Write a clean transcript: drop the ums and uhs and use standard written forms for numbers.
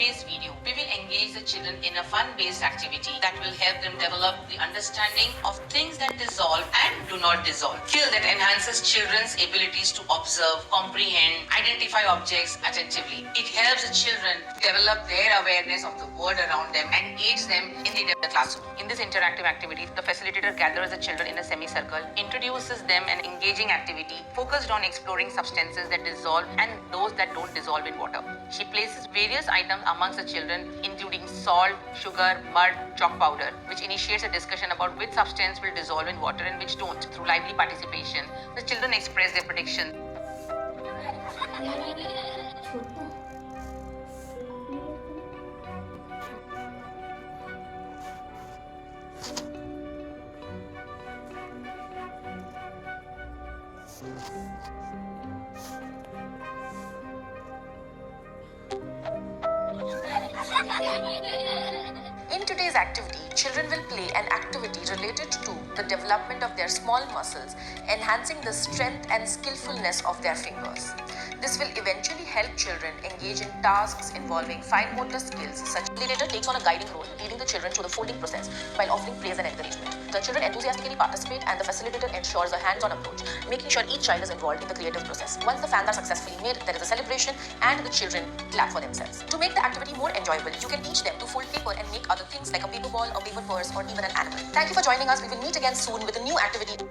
today's video, we will engage the children in a fun-based activity that will help them develop the understanding of things that dissolve and do not dissolve. Skill that enhances children's abilities to observe, comprehend, identify objects attentively. It helps the children develop their awareness of the world around them and aids them in the classroom. In this interactive activity, the facilitator gathers the children in a semicircle, introduces them an engaging activity focused on exploring substances that dissolve and those that don't dissolve in water. She places various items amongst the children, including salt, sugar, mud, chalk powder, which initiates a discussion about which substance will dissolve in water and which don't. Through lively participation, the children express their predictions. In today's activity, children will play an activity related to the development of their small muscles, enhancing the strength and skillfulness of their fingers. This will eventually help children engage in tasks involving fine motor skills. Such facilitator takes on a guiding role, leading the children through the folding process while offering praise and encouragement. The children enthusiastically participate and the facilitator ensures a hands-on approach, making sure each child is involved in the creative process. Once the fans are successfully made, there is a celebration and the children clap for themselves. To make the activity more enjoyable, you can teach them to fold paper and make other things like a paper ball, a paper purse, or even an animal. Thank you for joining us. We will meet again soon with a new activity.